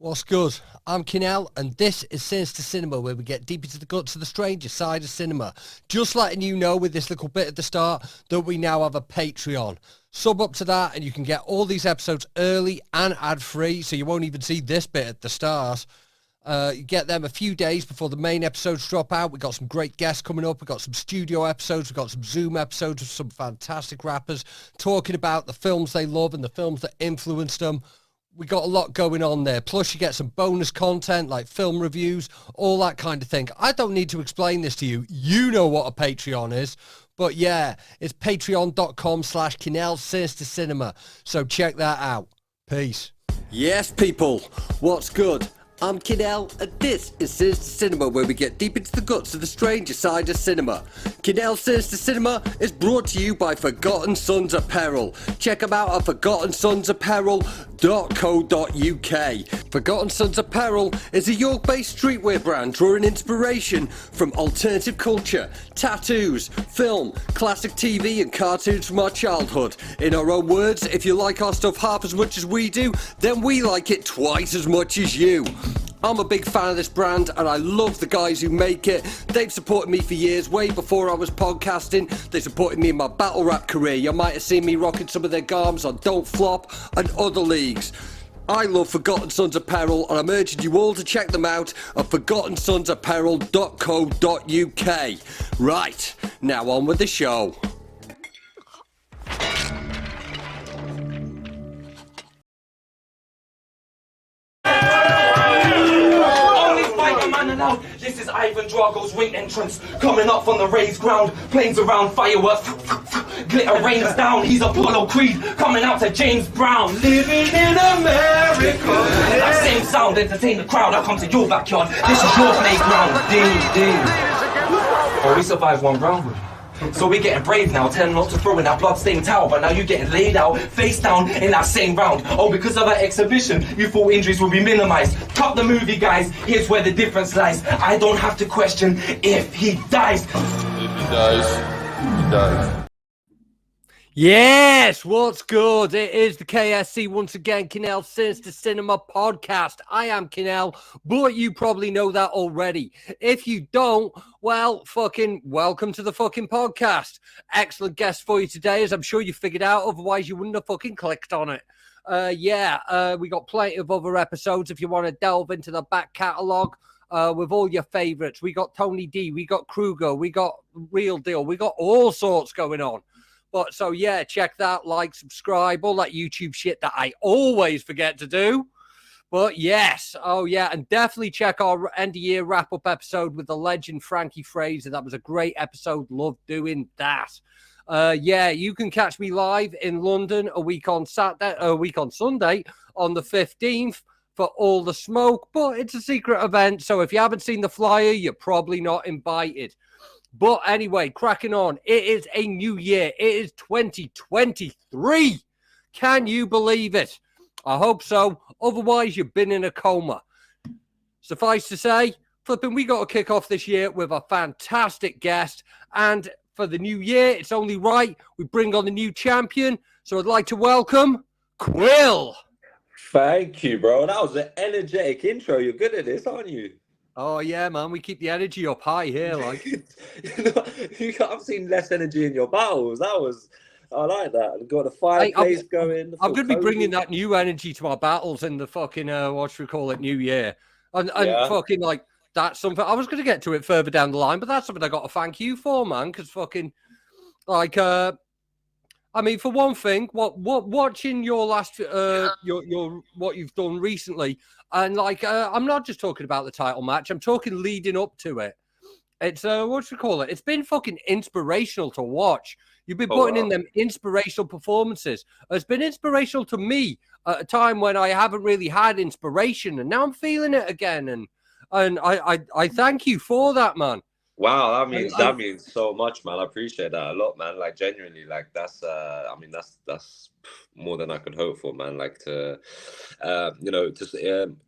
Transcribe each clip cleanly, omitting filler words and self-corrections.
What's good? I'm Kinell, and this is Sinister Cinema, where we get deep into the guts of the stranger side of cinema. Just letting you know with this little bit at the start that we now have a Patreon. Sub up to that, and you can get all these episodes early and ad-free, so you won't even see this bit at the start. You get them a few days before the main episodes drop out. We've got some great guests coming up. We've got some studio episodes. We've got some Zoom episodes with some fantastic rappers talking about the films they love and the films that influenced them. We got a lot going on there. Plus, you get some bonus content like film reviews, all that kind of thing. I don't need to explain this to you. You know what a Patreon is. But yeah, it's patreon.com/Kinell Sinister Cinema. So check that out. Peace. Yes, people. What's good? I'm Kinell, and this is Sinister Cinema, where we get deep into the guts of the stranger side of cinema. Kinell Sinister Cinema is brought to you by Forgotten Sons Apparel. Check them out at forgottensonsapparel.co.uk. Forgotten Sons Apparel is a York-based streetwear brand drawing inspiration from alternative culture, tattoos, film, classic TV and cartoons from our childhood. In our own words, if you like our stuff half as much as we do, then we like it twice as much as you. I'm a big fan of this brand and I love the guys who make it. They've supported me for years, way before I was podcasting. They supported me in my battle rap career. You might have seen me rocking some of their garms on Don't Flop and other leagues. I love Forgotten Sons Apparel and I'm urging you all to check them out at forgottensonsapparel.co.uk. Right, now on with the show. This is Ivan Drago's ring entrance, coming up from the raised ground, planes around, fireworks, glitter rains down, he's Apollo Creed, coming out to James Brown, living in America. That same sound, entertain the crowd, I come to your backyard, this is your playground, ding, ding. Oh, we survived one round. So we're getting brave now, telling not to throw in that blood-stained towel, but now you're getting laid out, face down in that same round. Oh, because of that exhibition, you thought injuries would be minimized. Cut the movie, guys, here's where the difference lies. I don't have to question if he dies. If he dies, he dies. Yes, what's good? It is the KSC once again, Kinell Sinister Cinema podcast. I am Kinell, but you probably know that already. If you don't, well, fucking welcome to the fucking podcast. Excellent guest for you today, as I'm sure you figured out, otherwise you wouldn't have fucking clicked on it. We got plenty of other episodes if you want to delve into the back catalogue. With all your favorites. We got Tony D, we got Kruger, we got Real Deal, we got all sorts going on. But so, yeah, check that, like, subscribe, all that YouTube shit that I always forget to do. But yes, oh yeah, and definitely check our end-of-year wrap-up episode with the legend Frankie Fraser. That was a great episode. Loved doing that. You can catch me live in London a week on Sunday on the 15th for All the Smoke. But it's a secret event, so if you haven't seen the flyer, you're probably not invited. But anyway, cracking on. It is a new year. It is 2023. Can you believe it? I hope so. Otherwise, you've been in a coma. Suffice to say, flipping, we got to kick off this year with a fantastic guest. And for the new year, it's only right we bring on the new champion. So I'd like to welcome Quill. Thank you, bro. That was an energetic intro. You're good at this, aren't you? Oh, yeah, man. We keep the energy up high here. Like, I've seen less energy in your battles. I like that. Got the fireplace going. I'm going to be bringing that new energy to our battles in the fucking, New Year. And fucking, like, that's something. I was going to get to it further down the line, but that's something I got to thank you for, man. Because fucking, like, for one thing, watching your last, your what you've done recently, and like, I'm not just talking about the title match. I'm talking leading up to it. It's It's been fucking inspirational to watch. You've been putting in them inspirational performances. It's been inspirational to me at a time when I haven't really had inspiration, and now I'm feeling it again. And I thank you for that, man. Wow, that means so much, man. I appreciate that a lot, man. Like, genuinely, like, that's more than I could hope for, man. Like, to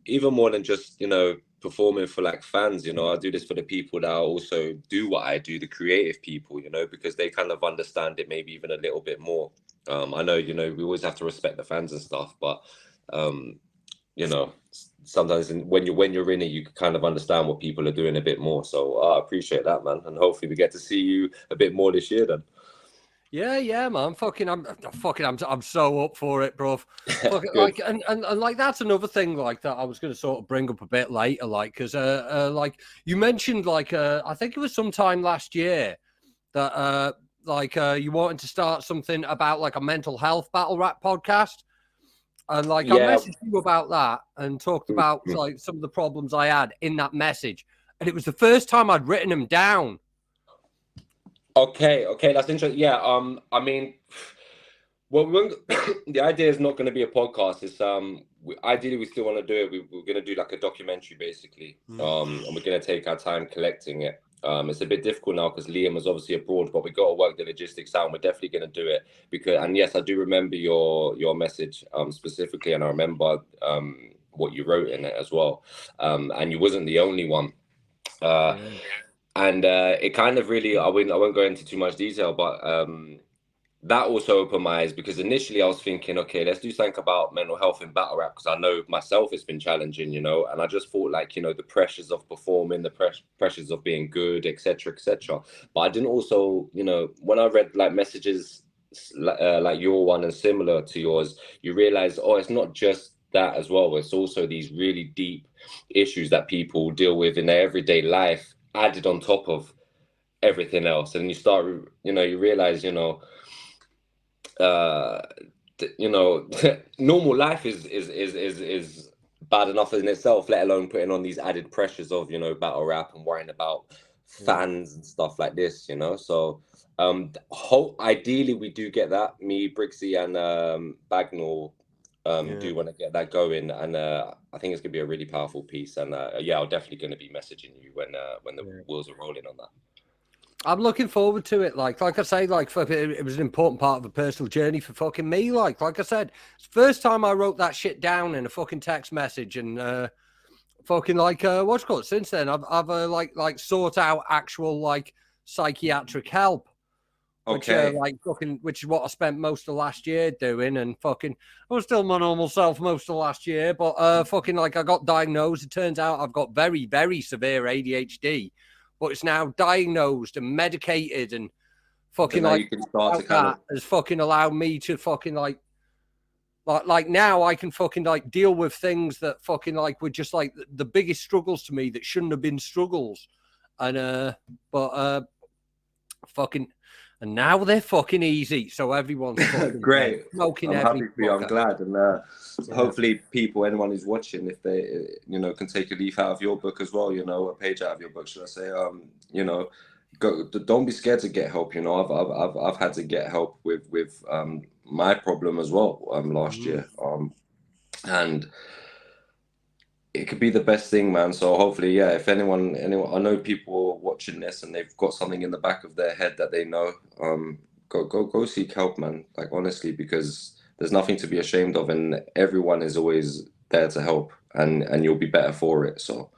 even more than just, performing for like fans, I do this for the people that also do what I do, the creative people, because they kind of understand it maybe even a little bit more. I know, we always have to respect the fans and stuff, but sometimes when you're in it, you can kind of understand what people are doing a bit more. So I appreciate that, man, and hopefully we get to see you a bit more this year then. Yeah, man. I'm so up for it, bro. Fucking, Good. like, and like that's another thing like that I was going to sort of bring up a bit later, like, because like you mentioned, like, I think it was sometime last year that you wanted to start something about like a mental health battle rap podcast, and like I Yeah. messaged you about that and talked about like some of the problems I had in that message, and it was the first time I'd written them down. Okay, that's interesting. Yeah, I mean, well, the idea is not going to be a podcast. It's ideally we still want to do it. We're going to do like a documentary basically, and we're going to take our time collecting it. It's a bit difficult now because Liam is obviously abroad, but we got to work the logistics out. And we're definitely going to do it because, and yes, I do remember your message specifically, and I remember what you wrote in it as well. And you wasn't the only one. And it kind of really, I won't go into too much detail, but that also opened my eyes because initially I was thinking, okay, let's do something about mental health in battle rap because I know myself it's been challenging, you know, and I just thought like, you know, the pressures of performing, the pressures of being good, etc., etc. But I didn't also, you know, when I read like messages like your one and similar to yours, you realize, oh, it's not just that as well. It's also these really deep issues that people deal with in their everyday life added on top of everything else, and you start, you know, you realize, you know, normal life is bad enough in itself, let alone putting on these added pressures of, you know, battle rap and worrying about fans and stuff like this, you know. So ideally we do get that, me, Brixie, and Bagnall do want to get that going, and I think it's gonna be a really powerful piece, and yeah, I'm definitely gonna be messaging you when the wheels are rolling on that. I'm looking forward to it. Like I say, like it was an important part of a personal journey for fucking me. Like I said, it's the first time I wrote that shit down in a fucking text message, and fucking like what's it called? Since then, I've like sought out actual like psychiatric help, which which is what I spent most of last year doing, and fucking I was still my normal self most of last year, but fucking like I got diagnosed. It turns out I've got very, very severe ADHD. But it's now diagnosed and medicated, and fucking so like you can start to kind of has fucking allowed me to fucking like now I can fucking like deal with things that fucking like were just like the biggest struggles to me that shouldn't have been struggles, and fucking. And now they're fucking easy, so everyone's fucking great. Smoking I'm happy for you. I'm glad, and hopefully, anyone who's watching, if they, you know, can take a leaf out of your book as well. You know, a page out of your book, should I say? You know, don't be scared to get help. You know, I've had to get help with my problem as well last year, and it could be the best thing, man. So hopefully, yeah, if anyone, I know people are watching this and they've got something in the back of their head that they know, go seek help, man. Like honestly, because there's nothing to be ashamed of, and everyone is always there to help, and you'll be better for it. So,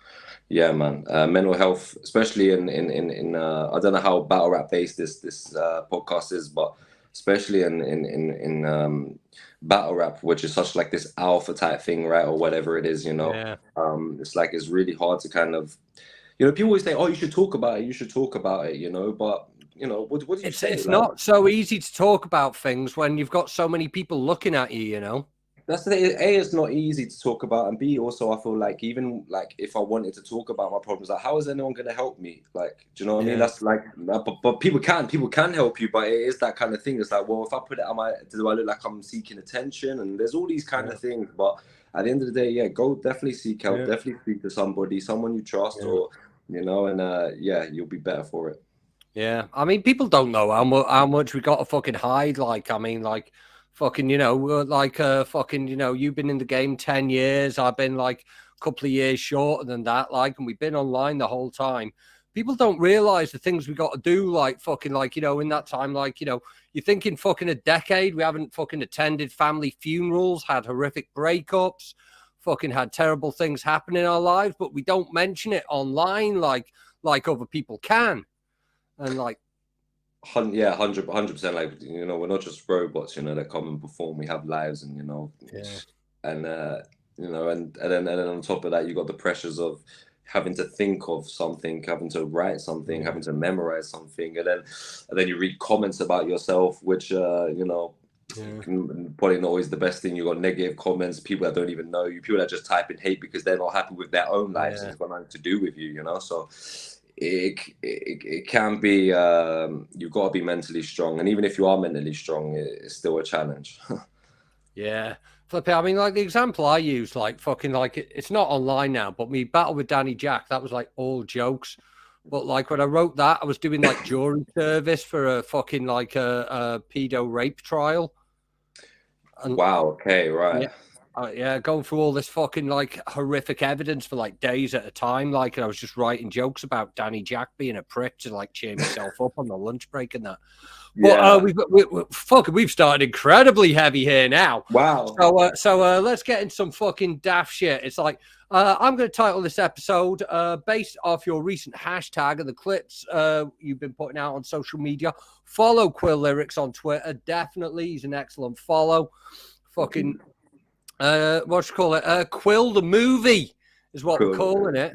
yeah, man. Mental health, especially in I don't know how battle rap based this podcast is, but especially in battle rap, which is such like this alpha type thing, right, or whatever it is, you know. It's like it's really hard to kind of, you know, people always say, oh, you should talk about it, you know, but you know, what do you say? It's like, not so easy to talk about things when you've got so many people looking at you, you know. That's the thing. A, it's not easy to talk about, and B, also I feel like even like if I wanted to talk about my problems, like how is anyone going to help me? Like, do you know what I mean? That's like, but people can help you, but it is that kind of thing. It's like, well, if I put it, do I look like I'm seeking attention? And there's all these kind of things. But at the end of the day, yeah, go definitely seek help. Definitely speak to somebody, someone you trust, or you know, and yeah, you'll be better for it. Yeah, I mean, people don't know how much we got to fucking hide. Like, I mean, like. Fucking, you know, like fucking, you know, you've been in the game 10 years. I've been like a couple of years shorter than that. Like, and we've been online the whole time. People don't realize the things we got to do. Like, fucking, like, you know, in that time, like, you know, you're thinking fucking a decade. We haven't fucking attended family funerals, had horrific breakups, fucking had terrible things happen in our lives, but we don't mention it online like other people can. And like, 100%. Like, you know, we're not just robots, you know, that come and perform. We have lives, and you know, and you know, and then on top of that, you got the pressures of having to think of something, having to write something, having to memorize something, and then you read comments about yourself, which you know, probably not always the best thing. You got negative comments, people that don't even know you, people that just type in hate because they're not happy with their own lives, and it's got nothing to do with you, you know. So it can be, you've got to be mentally strong, and even if you are mentally strong, it's still a challenge. Yeah. Flipping, I mean, like the example I use, like fucking, like it's not online now, but me battle with Danny Jack, that was like all jokes. But like when I wrote that, I was doing like jury service for a fucking like a pedo rape trial. And Wow. Okay. Right. yeah, going through all this fucking like horrific evidence for like days at a time. Like, and I was just writing jokes about Danny Jack being a prick to like cheer myself up on the lunch break and that. But we've started incredibly heavy here now. Wow. So let's get in some fucking daft shit. It's like I'm going to title this episode based off your recent hashtag and the clips you've been putting out on social media. Follow Quill Lyrics on Twitter. Definitely, he's an excellent follow. Fucking what you call it? Quill the movie is what we're calling it.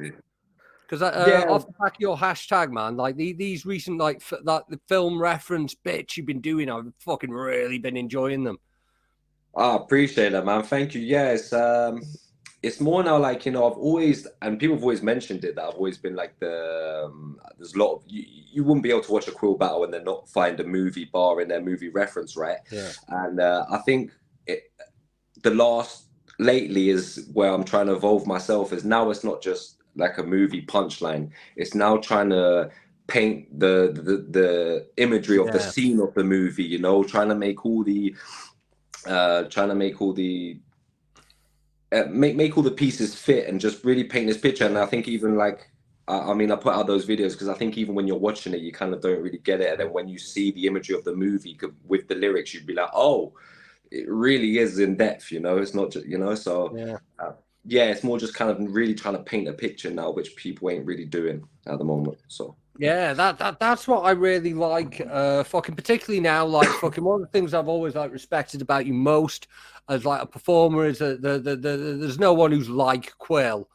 Because off the back of your hashtag, man, like these recent like the film reference bits you've been doing, I've fucking really been enjoying them. I appreciate that, man. Thank you. Yeah, it's more now like, you know, I've always, and people have always mentioned it, that I've always been like there's a lot of, you wouldn't be able to watch a Quill battle and then not find a movie bar in their movie reference, right? Yeah. And I think lately is where I'm trying to evolve myself, is now it's not just like a movie punchline, it's now trying to paint the imagery of the scene of the movie, you know, trying to make all the make all the pieces fit and just really paint this picture. And I think even like I mean, I put out those videos because I think even when you're watching it, you kind of don't really get it, and then when you see the imagery of the movie with the lyrics, you'd be like, oh, it really is in depth, you know. It's not just, you know, so it's more just kind of really trying to paint a picture now, which people ain't really doing at the moment. So yeah, that's what I really like. Fucking particularly now, like fucking one of the things I've always like respected about you most as like a performer is that there's no one who's like Quill,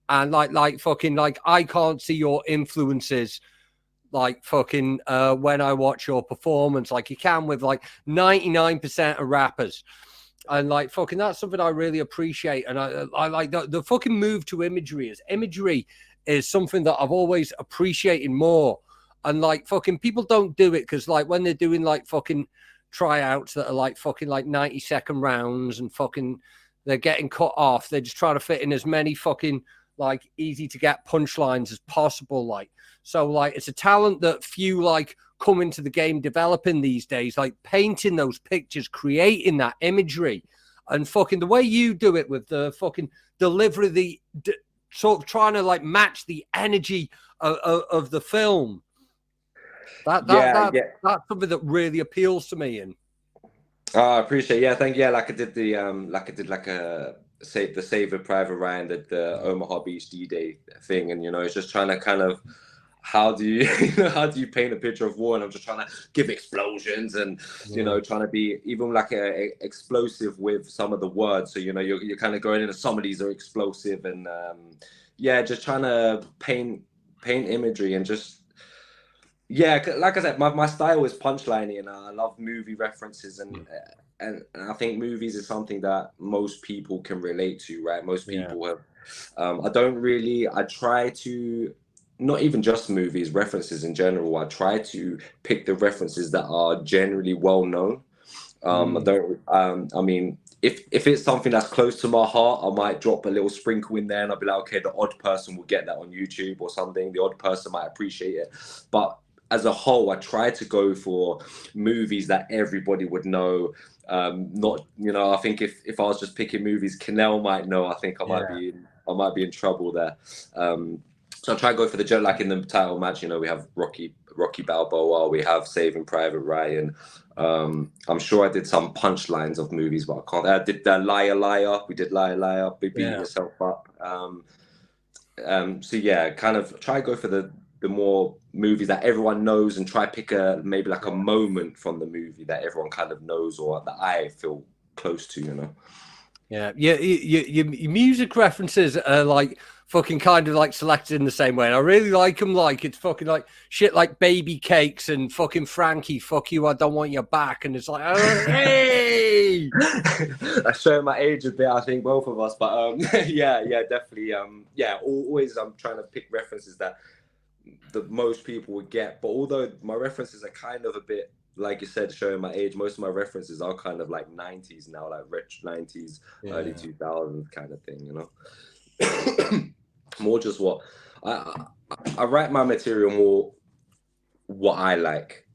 and like fucking like I can't see your influences like fucking when I watch your performance like you can with like 99% of rappers. And like fucking that's something I really appreciate. And I like the fucking move to imagery is something that I've always appreciated more. And like fucking people don't do it because like when they're doing like fucking tryouts that are like fucking like 90-second rounds and fucking they're getting cut off, they're just trying to fit in as many fucking like easy to get punchlines as possible. Like, so like it's a talent that few like come into the game developing these days, like painting those pictures, creating that imagery, and fucking the way you do it with the fucking delivery, sort of trying to like match the energy of the film. That's something that really appeals to me. And I appreciate. Yeah, thank you. Yeah, like I did the Saving Private Ryan, the Omaha Beach D-Day thing, and you know, it's just trying to kind of, how do you paint a picture of war? And I'm just trying to give explosions and you know, trying to be even like explosive with some of the words. So you know, you're kind of going into, some of these are explosive, and just trying to paint imagery and just like I said, my style is punchliney, and I love movie references, and I think movies is something that most people can relate to, right? Most people have. I try to, not even just movies, references in general. I try to pick the references that are generally well known. I mean, if it's something that's close to my heart, I might drop a little sprinkle in there, and I'll be like, okay, the odd person will get that on YouTube or something. The odd person might appreciate it, but as a whole, I try to go for movies that everybody would know. Not, you know, I think if I was just picking movies Kinell might know, I think I might be in trouble there. So I try to go for the joke, like in the title match, you know, we have Rocky Balboa, we have Saving Private Ryan. I'm sure I did some punchlines of movies, but I can't. I did Liar Liar. We did Liar Liar. Beat yourself up. So yeah, kind of try to go for the more movies that everyone knows, and try pick maybe like a moment from the movie that everyone kind of knows or that I feel close to, you know. Yeah, your music references are like fucking kind of like selected in the same way. And I really like them. Like it's fucking like shit like Baby Cakes and fucking Frankie, fuck you, I don't want your back. And it's like, oh, hey. I show my age a bit, I think both of us, but yeah, definitely. Yeah, always I'm trying to pick references that the most people would get. But although my references are kind of a bit, like you said, showing my age, most of my references are kind of like 90s now, like rich 90s, early 2000s kind of thing, you know. More just what I write my material more what I like.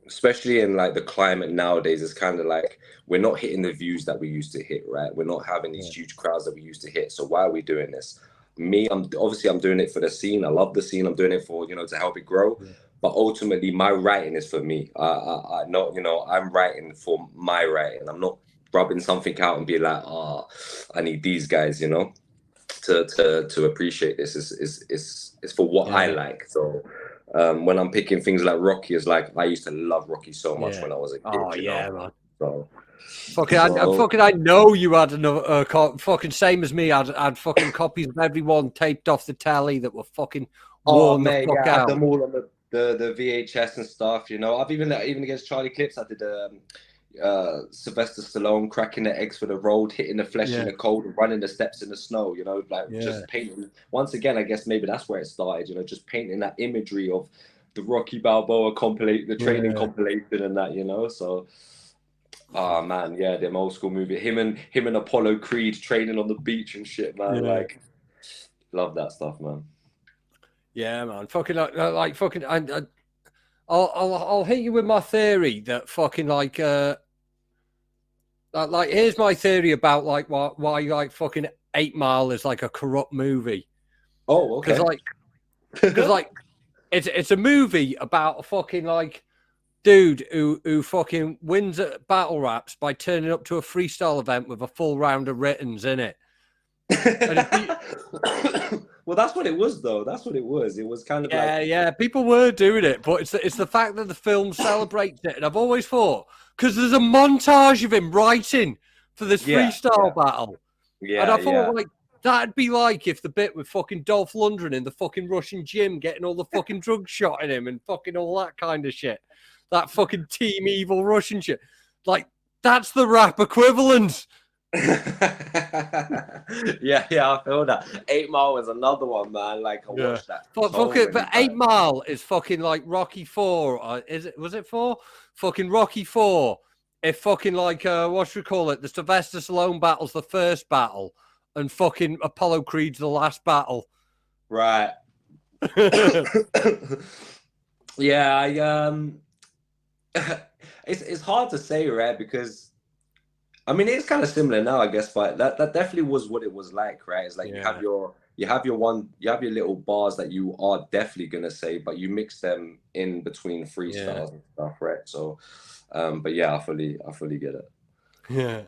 Especially in like the climate nowadays, it's kind of like we're not hitting the views that we used to hit, right? We're not having these huge crowds that we used to hit. So why are we doing this? Me, I'm doing it for the scene. I love the scene. I'm doing it for, you know, to help it grow. But ultimately, my writing is for me. I know, you know, I'm writing for my writing. I'm not rubbing something out and be like, I need these guys, you know, to appreciate this. It's for what I like. So when I'm picking things like Rocky, it's like I used to love Rocky so much when I was a kid. You know? Man. So I know you had another fucking same as me. I'd fucking copies of everyone taped off the telly that were fucking worn the fuck I had out. them all on the VHS and stuff. You know, I've even against Charlie Clips, I did Sylvester Stallone cracking the eggs for the road, hitting the flesh in the cold, running the steps in the snow. You know, like just painting. Once again, I guess maybe that's where it started. You know, just painting that imagery of the Rocky Balboa the training compilation and that. You know, so. Oh man, yeah, them old school movie. Him and Apollo Creed training on the beach and shit, man. Like, love that stuff, man. Yeah, man. Fucking like fucking. I'll hit you with my theory that fucking like here's my theory about like why like fucking 8 Mile is like a corrupt movie. Oh, okay. Because like it's a movie about a fucking like dude who fucking wins at battle raps by turning up to a freestyle event with a full round of writtens in it. Well, that's what it was, though. That's what it was. It was kind of people were doing it, but it's the fact that the film celebrates it. And I've always thought, because there's a montage of him writing for this freestyle battle. Yeah, and I thought, like, that'd be like if the bit with fucking Dolph Lundgren in the fucking Russian gym getting all the fucking drugs shot in him and fucking all that kind of shit. That fucking Team Evil Russian shit. Like, that's the rap equivalent. Yeah, I feel that. 8 Mile was another one, man. Like I watched that. But 8 Mile is fucking like Rocky 4. Was it 4? Fucking Rocky 4. If fucking like what should we call it? The Sylvester Stallone battle's the first battle, and fucking Apollo Creed's the last battle. Right. Yeah, it's hard to say, right? Because I mean, it's kind of similar now, I guess, but that definitely was what it was like, right? It's like you have your little bars that you are definitely gonna say, but you mix them in between freestyles and stuff, right? So, but yeah, I fully get it. Yeah,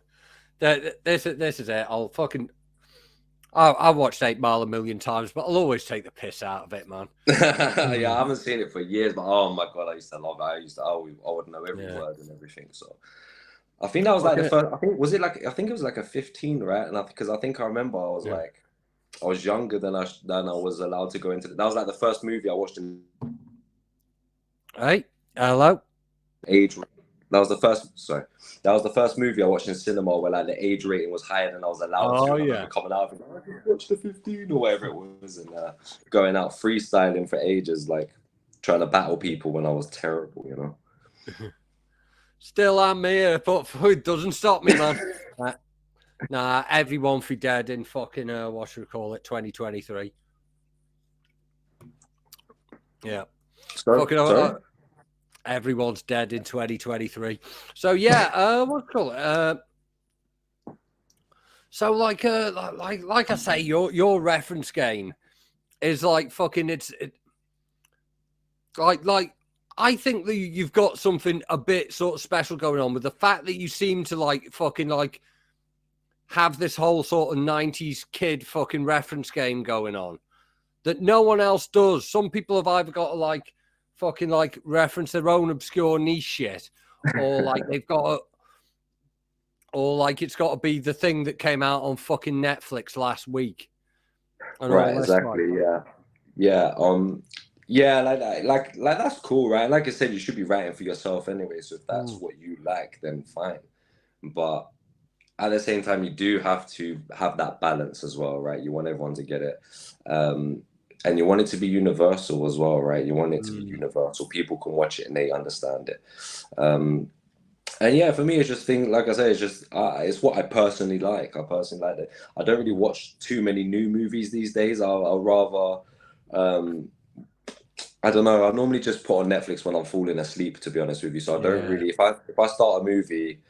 this is it. I've watched 8 Mile a million times, but I'll always take the piss out of it, man. Yeah, I haven't seen it for years, but oh my god, I used to love it. I would know every word and everything. So I think that was like the first. I think it was like a 15, right? And because I think I remember I was like, I was younger than I was allowed to go into. That was like the first movie I watched in. Hey, hello. Age. That was the first movie I watched in cinema where like the age rating was higher than I was allowed to. I coming out and watch the 15 or whatever it was, and going out freestyling for ages, like trying to battle people when I was terrible, you know. Still am here, but it doesn't stop me, man. Nah, everyone for dead in fucking what should we call it, 2023. Yeah. Everyone's dead in 2023. So yeah, what do you call it? So like I say, your reference game is like fucking like I think that you've got something a bit sort of special going on with the fact that you seem to like fucking like have this whole sort of 90s kid fucking reference game going on that no one else does. Some people have either got to like fucking like reference their own obscure niche shit, or like they've got or like it's got to be the thing that came out on fucking Netflix last week. And Right, all this, exactly. like. Yeah. Yeah, like that, like that's cool, right? Like I said, you should be writing for yourself anyway. So if that's what you like, then fine. But at the same time, you do have to have that balance as well, right? You want everyone to get it. And you want it to be universal as well, right? You want it to be universal. People can watch it and they understand it. And yeah, for me, it's just thing. Like I say, it's just it's what I personally like. I personally like it. I don't really watch too many new movies these days. I'll rather, I don't know. I normally just put on Netflix when I'm falling asleep. To be honest with you, so I don't really. If I start a movie,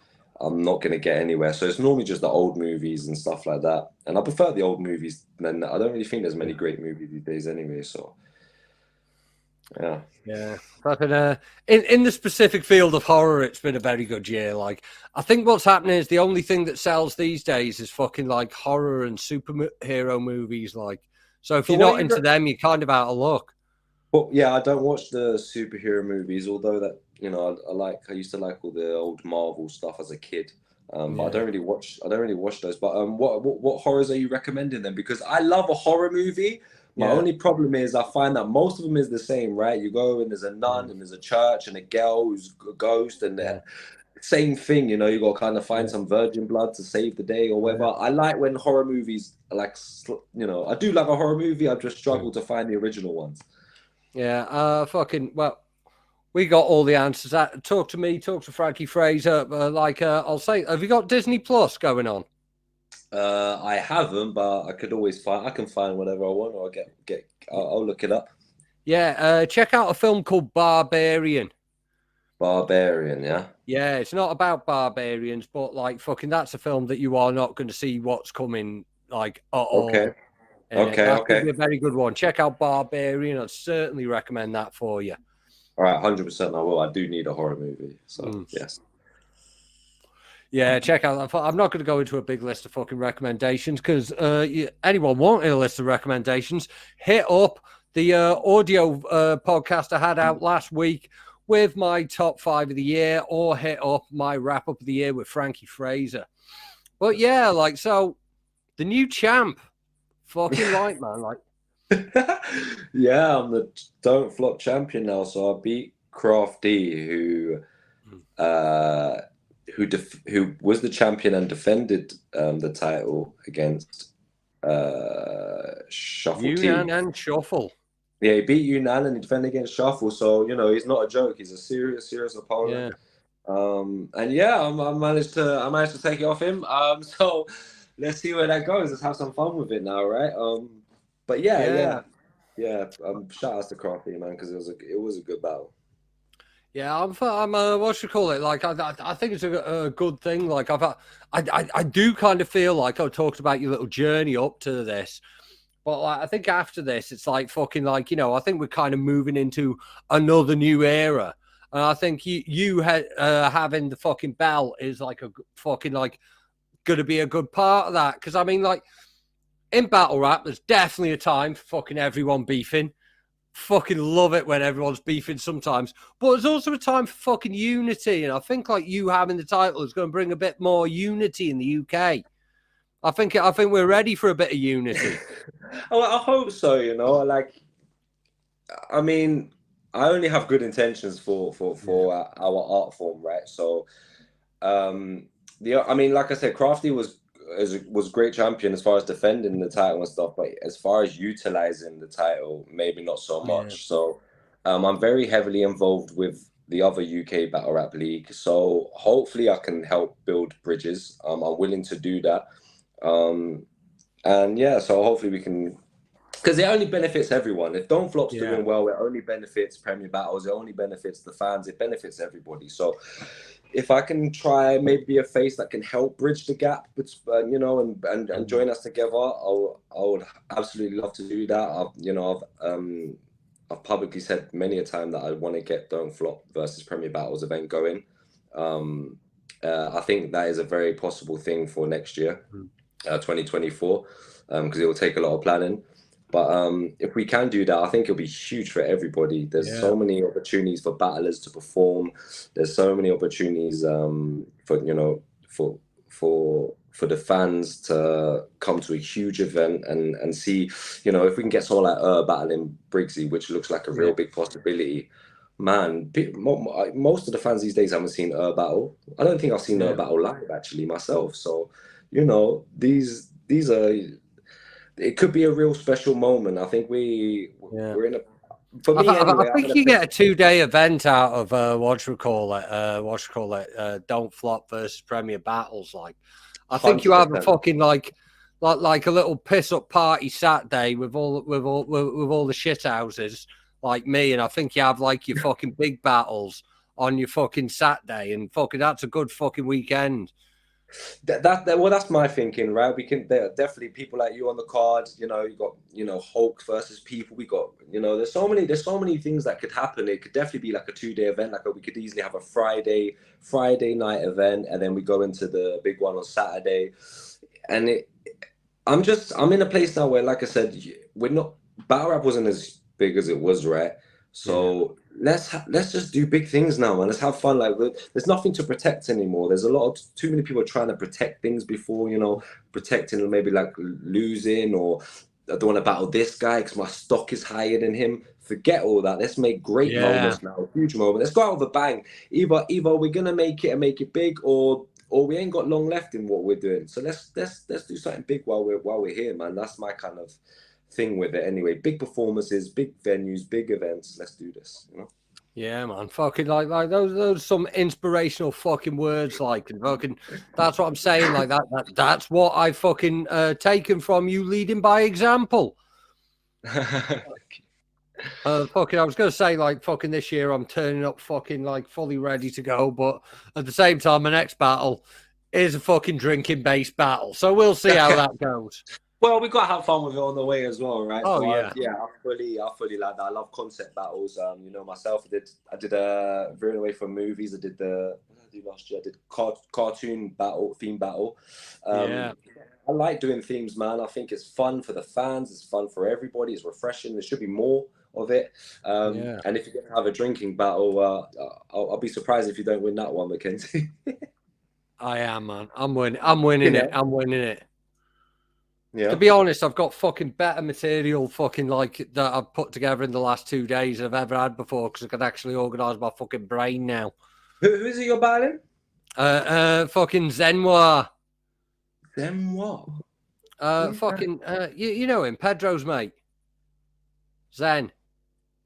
I'm not gonna get anywhere. So it's normally just the old movies and stuff like that. And I prefer the old movies. And I don't really think there's many great movies these days anyway. So yeah. Yeah, but in the specific field of horror, it's been a very good year. Like, I think what's happening is the only thing that sells these days is fucking like horror and superhero movies. Like, so if So you're what not into them, you're kind of out of luck. Well, yeah, I don't watch the superhero movies, although that I used to like all the old Marvel stuff as a kid. But I don't really watch those. But what horrors are you recommending then? Because I love a horror movie. My only problem is I find that most of them is the same, right? You go and there's a nun and there's a church and a girl who's a ghost and then same thing, you got to kind of find some virgin blood to save the day or whatever. I like when horror movies are like, I do like a horror movie. I've just struggled to find the original ones. Yeah, well, we got all the answers. Talk to me, talk to Frankie Fraser. I'll say, have you got Disney Plus going on? I haven't, but I can find whatever I want, or I'll look it up. Yeah, check out a film called Barbarian. Barbarian, yeah. Yeah, it's not about barbarians, but like that's a film that you are not going to see what's coming like at all. Okay. That's going to be a very good one. Check out Barbarian. I'd certainly recommend that for you. All right, 100% I will. I do need a horror movie, so yes. Yeah, check out. I'm not going to go into a big list of fucking recommendations because anyone wanting a list of recommendations, hit up the audio podcast I had out last week with my top 5 of the year, or hit up my wrap up of the year with Frankie Fraser. But yeah, so the new champ, fucking right, man. Like, yeah, I'm the Don't Flop champion now. So I beat Crafty, who was the champion and defended the title against Shuffle Yunnan and Shuffle. Yeah, he beat Yunnan and he defended against Shuffle. So he's not a joke. He's a serious opponent. And yeah, I managed to take it off him. So let's see where that goes. Let's have some fun with it now, right? But yeah. Shout out to Crafty, man, because it was a good battle. Yeah, I'm what you call it? Like, I think it's a good thing. Like, I do kind of feel like I talked about your little journey up to this, but like, I think after this, it's like fucking like, I think we're kind of moving into another new era. And I think you having the fucking belt is like a fucking like going to be a good part of that. Because I mean, like, in battle rap, there's definitely a time for fucking everyone beefing. Fucking love it when everyone's beefing sometimes, but there's also a time for fucking unity, and I think like you having the title is going to bring a bit more unity in the UK. I think we're ready for a bit of unity. I hope so. I mean, I only have good intentions for our art form, right? So, I mean, like I said, Crafty was great champion as far as defending the title and stuff, but as far as utilizing the title, maybe not so much. So I'm very heavily involved with the other UK Battle Rap League, so hopefully I can help build bridges. I'm willing to do that, and yeah, so hopefully we can, because it only benefits everyone. If Don't Flop's doing well, it only benefits Premier Battles, it only benefits the fans, it benefits everybody. So if I can try maybe be a face that can help bridge the gap, and join us together, I would absolutely love to do that. I've publicly said many a time that I want to get Don't Flop versus Premier Battles event going. I think that is a very possible thing for next year, 2024, because it will take a lot of planning. But if we can do that, I think it'll be huge for everybody. There's so many opportunities for battlers to perform. There's so many opportunities for for the fans to come to a huge event and see, you know, if we can get someone like battling Briggsy, which looks like a real big possibility. Man, most of the fans these days haven't seen battle. I don't think I've seen battle live actually myself. So, you know, these are. It could be a real special moment. I think we're in a. For me, anyway, I think you get a 2-day event out of Don't Flop versus Premier Battles. Like, I think you have a 100%. fucking like a little piss up party Saturday with all the shit houses like me, and I think you have like your fucking big battles on your fucking Saturday, and fucking that's a good fucking weekend. Well, that's my thinking, right? There are definitely people like you on the card. You know, you got, you know, Hulk versus people. We got, you know, there's so many things that could happen. It could definitely be like a 2-day event. Like we could easily have a Friday night event, and then we go into the big one on Saturday. And I'm in a place now where, like I said, battle rap wasn't as big as it was, right? So let's just do big things now, man. Let's have fun. Like, there's nothing to protect anymore. There's too many people trying to protect things before, you know, protecting maybe like losing, or I don't want to battle this guy because my stock is higher than him. Forget all that. Let's make great moments now, huge moment. Let's go out with a bang. Either we're gonna make it and make it big, or we ain't got long left in what we're doing. So let's do something big while we're here, man. That's my kind of thing with it anyway. Big performances, big venues, big events. Let's do this, you know. Yeah, man. Fucking like those some inspirational fucking words, like, and fucking that's what I'm saying. Like that's what I fucking taken from you, leading by example. Fucking, I was gonna say, like, fucking this year I'm turning up fucking like fully ready to go, but at the same time my next battle is a fucking drinking based battle. So we'll see how that goes. Well, we got to have fun with it on the way as well, right? Oh, So yeah. I fully like that. I love concept battles. You know, myself, I did veering away from movies. What did I do last year? I did cartoon battle, theme battle. I like doing themes, man. I think it's fun for the fans. It's fun for everybody. It's refreshing. There should be more of it. And if you get to have a drinking battle, I'll be surprised if you don't win that one, Mackenzie. I am, man. I'm winning it. I'm winning it. Yeah. To be honest, I've got fucking better material fucking like that I've put together in the last 2 days than I've ever had before, because I can actually organise my fucking brain now. Who is it you're battling? Fucking Zenoir. Zenoir? You know him, Pedro's mate. Zen.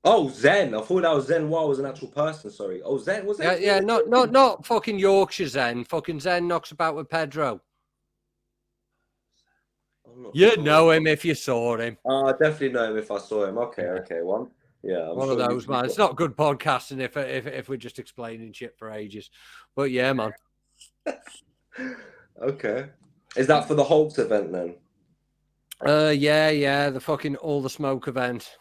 Oh, Zen. I thought that was Zenoir was an actual person. Sorry. Oh, Zen was that? Yeah, not fucking Yorkshire Zen. Fucking Zen knocks about with Pedro. You know him if you saw him. I definitely know him if I saw him. Okay. One. Yeah, one of those, man. It's not good podcasting if we're just explaining shit for ages. But yeah, man. Okay. Is that for the Hulks event then? Yeah. The fucking all the smoke event.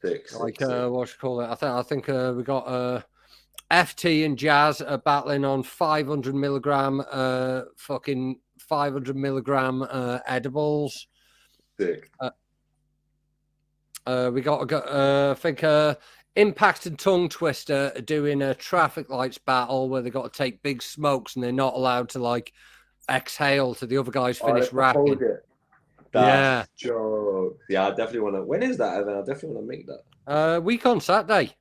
Six. What you call it? I think we got FT and Jazz are battling on 500 milligram fucking 500 milligram edibles. Sick. We got I think Impact and Tongue Twister are doing a traffic lights battle where they got to take big smokes and they're not allowed to like exhale to the other guys finish rapping. That's jokes. Yeah, I definitely want to. When is that event? I definitely want to make that. Week on Saturday.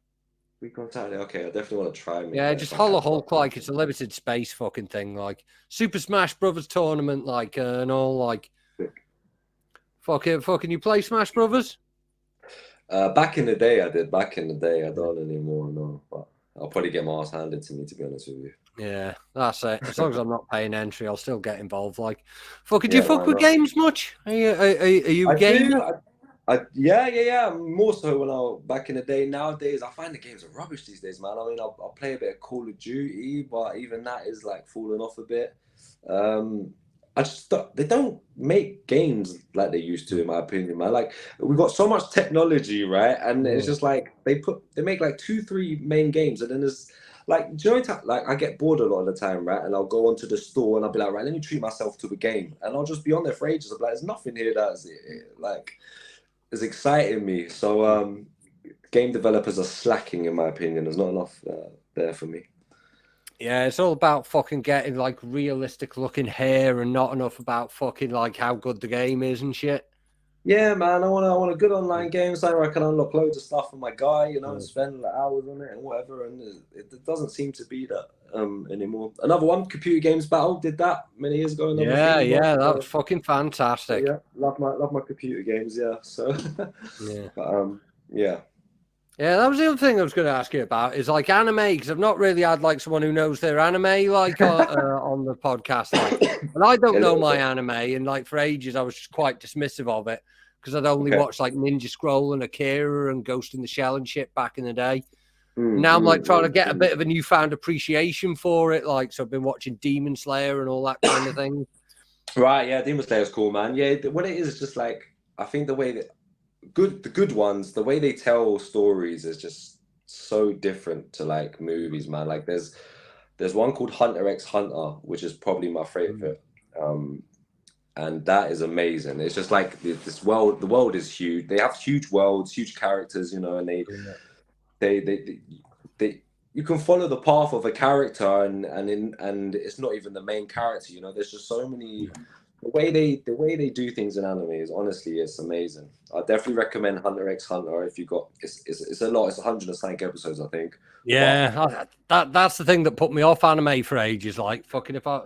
Okay, I definitely want to try. Yeah, just Holla Hulk, like it's a limited space fucking thing, like Super Smash Brothers tournament, like and all, like. Fucking, you play Smash Brothers? Back in the day, I did. Back in the day, I don't anymore. No, but I'll probably get my ass handed to me, to be honest with you. Yeah, that's it. As long as I'm not paying entry, I'll still get involved. Like, fucking, do you fuck with games much? Are you game? Yeah. More so when back in the day. Nowadays, I find the games are rubbish these days, man. I mean, I'll play a bit of Call of Duty, but even that is like falling off a bit. They don't make games like they used to, in my opinion, man. Like, we've got so much technology, right? And it's just like they make like 2-3 main games, and then there's like, do you know, like I get bored a lot of the time, right? And I'll go onto the store and I'll be like, right, let me treat myself to a game, and I'll just be on there for ages. I'm like, there's nothing here that's like is exciting me. So game developers are slacking, in my opinion. There's not enough there for me. Yeah, it's all about fucking getting like realistic looking hair and not enough about fucking like how good the game is and shit. Yeah, man, I want a good online game so I can unlock loads of stuff for my guy, you know, and spend like, hours on it and whatever. And it doesn't seem to be that anymore. Another one, Computer Games Battle, did that many years ago. Another Yeah, thing, yeah, that was fucking so, fantastic. yeah, love my computer games. Yeah, so Yeah. but, yeah. Yeah, that was the other thing I was going to ask you about is like anime, because I've not really had like someone who knows their anime like on the podcast, like, and I don't know my anime, and like for ages I was just quite dismissive of it because I'd only watched like Ninja Scroll and Akira and Ghost in the Shell and shit back in the day. Now I'm like trying to get a bit of a newfound appreciation for it, like so I've been watching Demon Slayer and all that kind of thing. Right, yeah, Demon Slayer is cool, man. Yeah, what it is just like I think the way that the good ones, the way they tell stories is just so different to like movies, man. Like there's one called Hunter x Hunter, which is probably my favorite. And that is amazing. It's just like this world, the world is huge. They have huge worlds, huge characters, you know, and they you can follow the path of a character and it's not even the main character, you know. There's just so many the way they do things in anime is honestly it's amazing. I definitely recommend Hunter x Hunter if you got it's a lot. It's 100 and something episodes, I think. Yeah, that's the thing that put me off anime for ages. Like fucking if I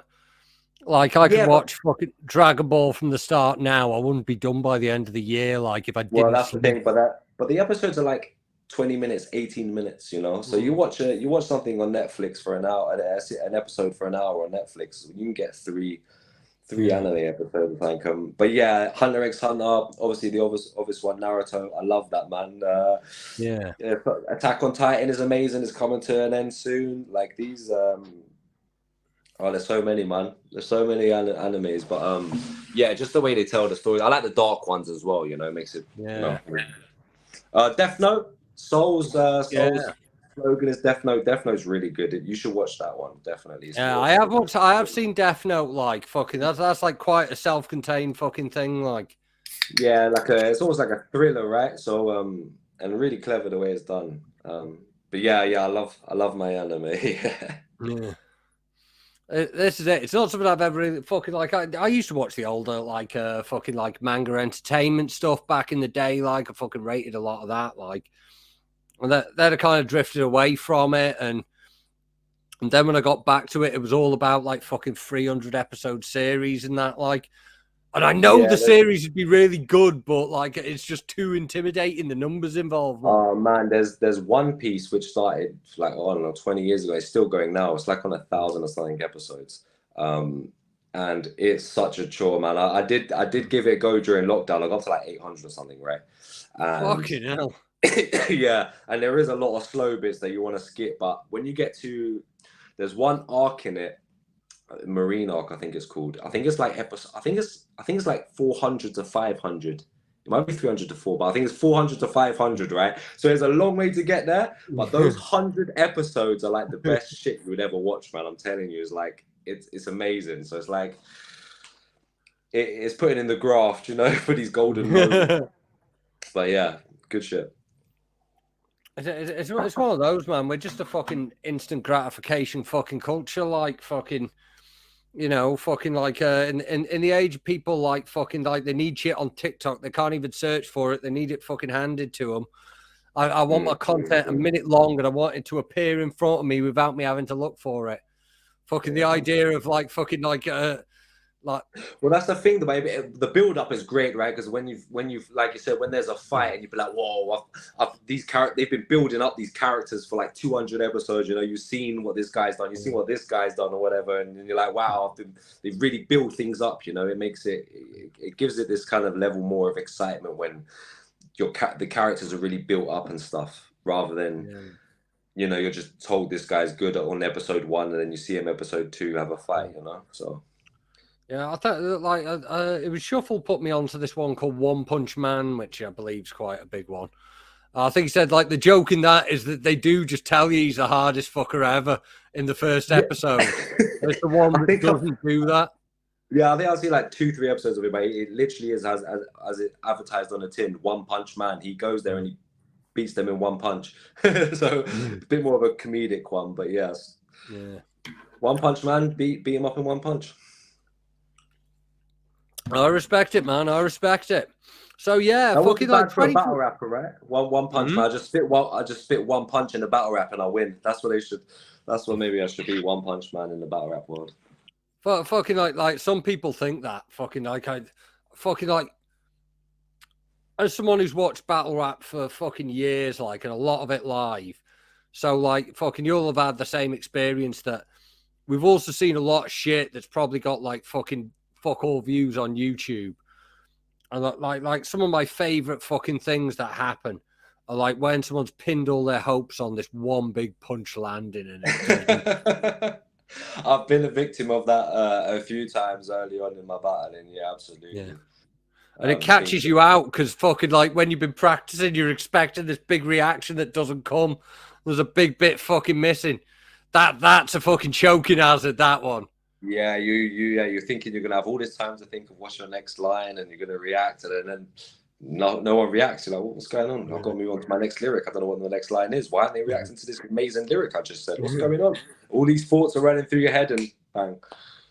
could watch fucking Dragon Ball from the start now, I wouldn't be done by the end of the year. Like if I didn't. Well, that's the thing, but the episodes are like 20 minutes, 18 minutes, you know. So you watch something on Netflix for an hour, an episode for an hour on Netflix, you can get three anime episodes. Like but yeah, Hunter x Hunter, obviously the obvious one, Naruto. I love that, man. Yeah, Attack on Titan is amazing. It's coming to an end soon. Like these oh, there's so many, man. There's so many animes, but yeah, just the way they tell the story. I like the dark ones as well. You know, it makes it. Yeah. You know. Death Note, Souls slogan is Death Note. Death Note's really good. You should watch that one. Definitely. Yeah, I have seen Death Note. Like fucking, that's like quite a self-contained fucking thing. Like. Yeah, like it's almost like a thriller, right? So and really clever the way it's done. But yeah, I love my anime. Yeah. This is it. It's not something I've ever really fucking like. I used to watch the older like fucking like manga entertainment stuff back in the day. Like I fucking rated a lot of that. Like, and then I kind of drifted away from it, and then when I got back to it, it was all about like fucking 300 episode series and that. Like, and I know the series would be really good, but like it's just too intimidating. The numbers involved. Oh man, there's One Piece which started like I don't know 20 years ago. It's still going now. It's like on 1,000 or something episodes, and it's such a chore, man. I did give it a go during lockdown. I got to like 800 or something, right? Fucking hell. Yeah, and there is a lot of slow bits that you want to skip, but when you get to there's one arc in it. Marine arc, I think it's called. I think it's like episode. I think it's like 400 to 500. It might be 300 to 4, but I think it's 400 to 500, right? So there's a long way to get there. But those 100 episodes are like the best shit you would ever watch, man. I'm telling you, it's like it's amazing. So it's like it's putting in the graft, you know, for these golden moments. But yeah, good shit. It's one of those, man. We're just a fucking instant gratification fucking culture, like fucking. You know, fucking like in the age of people like fucking like they need shit on TikTok. They can't even search for it. They need it fucking handed to them. I want my content a minute long and I want it to appear in front of me without me having to look for it. Fucking the idea of like fucking like well, that's the thing. The build up is great, right? Because when you've like you said, when there's a fight and you be like, whoa, they've been building up these characters for like 200 episodes. You know, you've seen what this guy's done, you've seen what this guy's done, or whatever, and you're like, wow, they've really built things up. You know, it makes it gives it this kind of level more of excitement when the characters are really built up and stuff, rather than you know you're just told this guy's good on episode 1 and then you see him episode 2 have a fight. You know, so. Yeah, I thought like it was Shuffle put me onto this one called One Punch Man, which I believe is quite a big one. I think he said like the joke in that is that they do just tell you he's the hardest fucker ever in the first episode. It's the one that doesn't do that. Yeah, I think I've seen like 2-3 episodes of it, but it literally is as it advertised on the tin. One Punch Man. He goes there and he beats them in one punch. So a bit more of a comedic one, but yes. Yeah. One Punch Man, beat him up in one punch. I respect it, man. I respect it. So yeah, That fucking wasn't like bad for a 20. battle rapper, right? One punch, man. I just spit one punch in the battle rap and I win. That's what they should. That's what maybe I should be. One Punch Man in the battle rap world. Fucking like some people think that fucking like as someone who's watched battle rap for fucking years, like, and a lot of it live. So like fucking you'll have had the same experience that we've also seen a lot of shit that's probably got like fucking fuck all views on YouTube. And like some of my favorite fucking things that happen are like when someone's pinned all their hopes on this one big punch landing and it I've been a victim of that a few times early on in my battling. Yeah, absolutely. yeah. And it catches you out because fucking like when you've been practicing, you're expecting this big reaction that doesn't come. There's a big bit fucking missing. That's a fucking choking hazard, that one. Yeah, you're thinking you're gonna have all this time to think of what's your next line and you're gonna react to it, and then no one reacts. You're like, what's going on? I've got to move on to my next lyric. I don't know what the next line is. Why aren't they reacting to this amazing lyric I just said? What's going on? All these thoughts are running through your head and bang.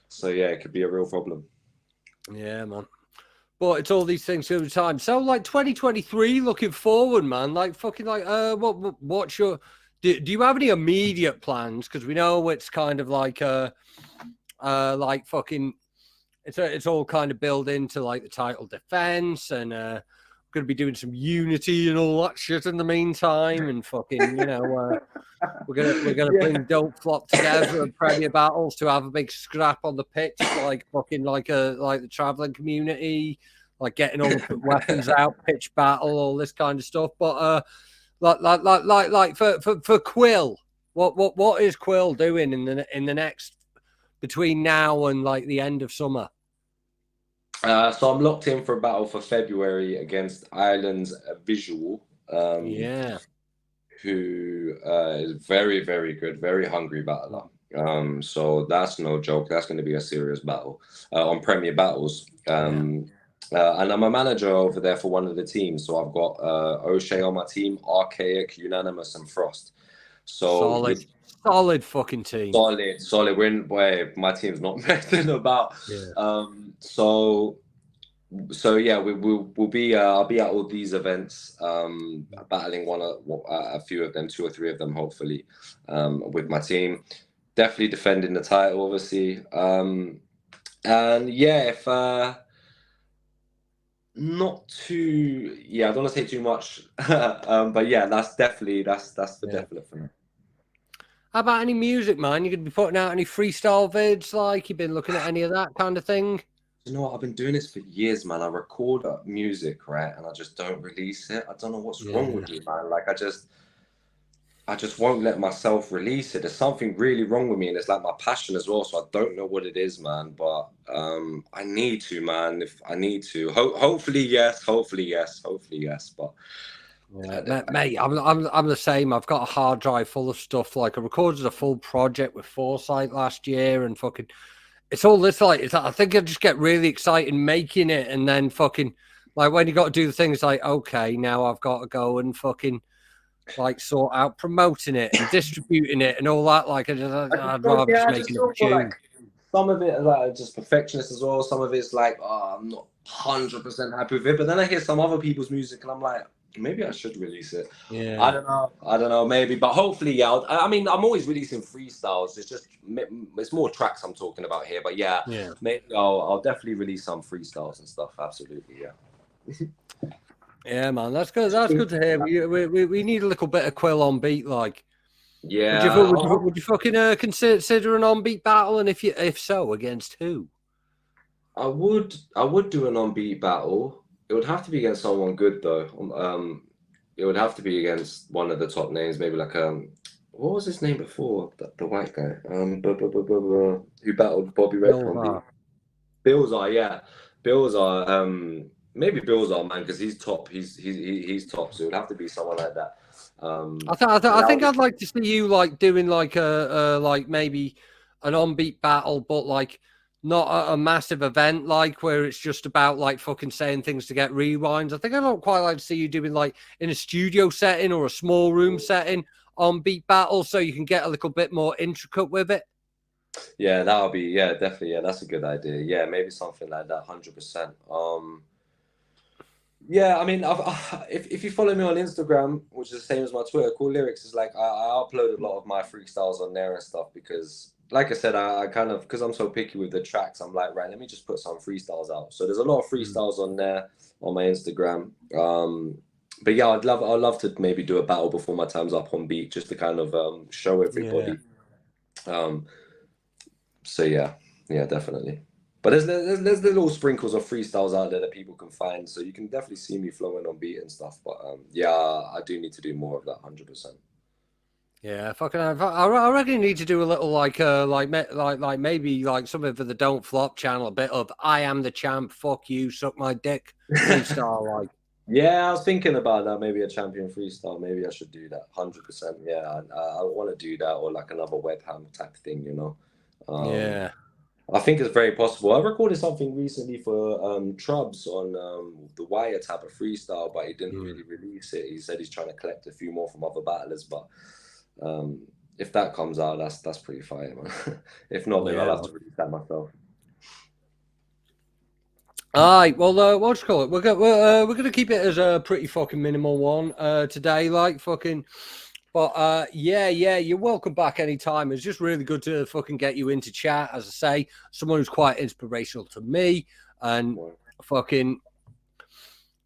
So yeah, it could be a real problem. Yeah, man. But it's all these things over time. So like 2023, looking forward, man. Like fucking like what's your do you have any immediate plans? Because we know it's kind of like fucking it's all kind of built into like the title defense and going to be doing some unity and all that shit in the meantime, and fucking we're gonna bring Don't Flop together and Premier Battles to have a big scrap on the pitch, like fucking like the traveling community, like getting all the weapons out, pitch battle, all this kind of stuff. But like for Quill, what is Quill doing in the next between now and like the end of summer? So I'm locked in for a battle for February against Ireland's Visual. Who is very, very good, very hungry battler. So that's no joke. That's going to be a serious battle on Premier Battles. And I'm a manager over there for one of the teams. So I've got O'Shea on my team, Archaic, Unanimous, and Frost. So solid fucking team. Solid. My team's not messing about. Yeah. So yeah, we'll be. I'll be at all these events, battling a few of them, 2 or 3 of them, hopefully, with my team. Definitely defending the title, obviously. And yeah, if not too, I don't want to say too much, but yeah, that's for definite for me. How about any music, man? You could be putting out any freestyle vids, like you've been looking at any of that kind of thing? You know what? I've been doing this for years, man. I record music, right, and I just don't release it. I don't know what's wrong with me, man. Like I just won't let myself release it. There's something really wrong with me, and it's like my passion as well. So I don't know what it is, man. But I need to, man. If I need to, hopefully yes. But mate, I'm the same. I've got a hard drive full of stuff. Like I recorded a full project with Foresight last year, and fucking. It's all this like I think I just get really excited making it, and then fucking like when you got to do the things like okay, now I've got to go and fucking like sort out promoting it and distributing it and all that. Like I'd rather just making a tune. Like, some of it is like just perfectionist as well. Some of it's like I'm not 100% happy with it, but then I hear some other people's music and I'm like, maybe I should release it. Yeah, I don't know, maybe, but hopefully, yeah. I mean, I'm always releasing freestyles. It's more tracks I'm talking about here, but yeah. Maybe I'll definitely release some freestyles and stuff. Absolutely, yeah. Yeah, man, that's good. That's good to hear. We need a little bit of Quill on beat, like. Yeah. Would you fucking consider an on beat battle, and if so, against who? I would do an on beat battle. It would have to be against someone good though. It would have to be against one of the top names, maybe like what was his name before? The white guy, who battled Bobby Redford. Bilzar, yeah, Bilzar. Maybe Bilzar, man, because he's top. He's top. So it would have to be someone like that. I think I'd like to see you like doing like a like maybe an on beat battle, but like. Not a massive event like where it's just about like fucking saying things to get rewinds. I think I don't quite like to see you doing like in a studio setting or a small room setting on beat battle so you can get a little bit more intricate with it. Yeah, that'll be, yeah, definitely. Yeah, that's a good idea. Yeah, maybe something like that, 100%. Yeah, I mean, if you follow me on Instagram, which is the same as my Twitter, Cool Lyrics is like I upload a lot of my freestyles on there and stuff because, like I said, I kind of because I'm so picky with the tracks, I'm like, right, let me just put some freestyles out. So there's a lot of freestyles on there on my Instagram. But yeah, I'd love to maybe do a battle before my time's up on beat, just to kind of show everybody. So yeah, yeah, definitely. But there's little sprinkles of freestyles out there that people can find, so you can definitely see me flowing on beat and stuff. But yeah, I do need to do more of that, 100%. Yeah, fucking. I reckon you need to do a little like maybe like something for the Don't Flop channel, a bit of "I am the champ, fuck you, suck my dick" freestyle. Like, Yeah, I was thinking about that. Maybe a champion freestyle. Maybe I should do that, 100%. Yeah, I want to do that, or like another webcam type thing, you know. yeah. I think it's very possible. I recorded something recently for Trubs on the Wire type of freestyle, but he didn't really release it. He said he's trying to collect a few more from other battlers, but if that comes out, that's pretty fire, man. If not, then I'll have to release that myself. All right, well, what's it called? We're gonna keep it as a pretty fucking minimal one today, like fucking. But yeah, you're welcome back anytime. It's just really good to fucking get you into chat. As I say, someone who's quite inspirational to me, and fucking,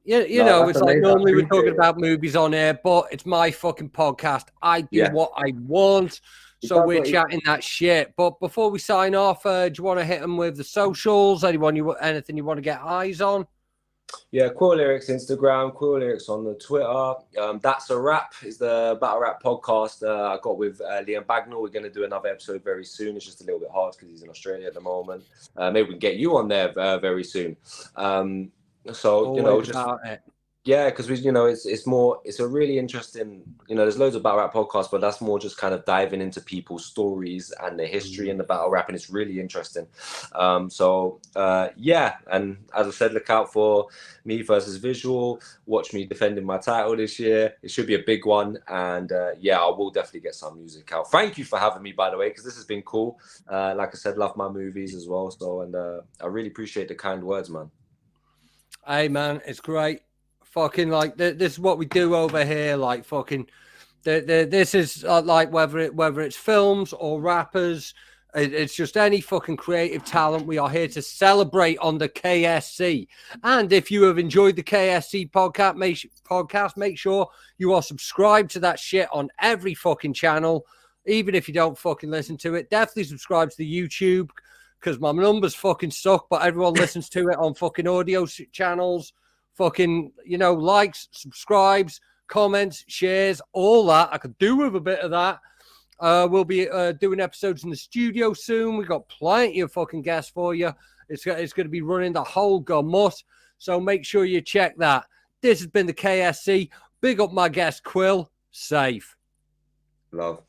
you know, it's like normally we're talking about movies on air, but it's my fucking podcast. I do what I want. So we're chatting that shit. But before we sign off, do you want to hit them with the socials? Anything you want to get eyes on? Yeah, Quill Lyrics Instagram, Quill Lyrics on the Twitter. That's a Rap is the battle rap podcast I got with Liam Bagnall. We're going to do another episode very soon. It's just a little bit hard because he's in Australia at the moment. Maybe we can get you on there very soon. So you know, just yeah, because it's a really interesting, there's loads of battle rap podcasts, but that's more just kind of diving into people's stories and the history in the battle rap, and it's really interesting. Yeah, and as I said, look out for me versus Visual. Watch me defending my title this year. It should be a big one, and yeah, I will definitely get some music out. Thank you for having me, by the way, because this has been cool. Like I said, love my movies as well, so and I really appreciate the kind words, man. Hey, man, it's great. Fucking like this is what we do over here. Like fucking, this is like whether it's films or rappers, it's just any fucking creative talent. We are here to celebrate on the KSC. And if you have enjoyed the KSC podcast, make sure you are subscribed to that shit on every fucking channel, even if you don't fucking listen to it. Definitely subscribe to the YouTube because my numbers fucking suck, but everyone listens to it on fucking audio channels. Fucking, likes, subscribes, comments, shares, all that. I could do with a bit of that. We'll be doing episodes in the studio soon. We've got plenty of fucking guests for you. It's going to be running the whole gamut. So make sure you check that. This has been the KSC. Big up my guest, Quill. Safe. Love.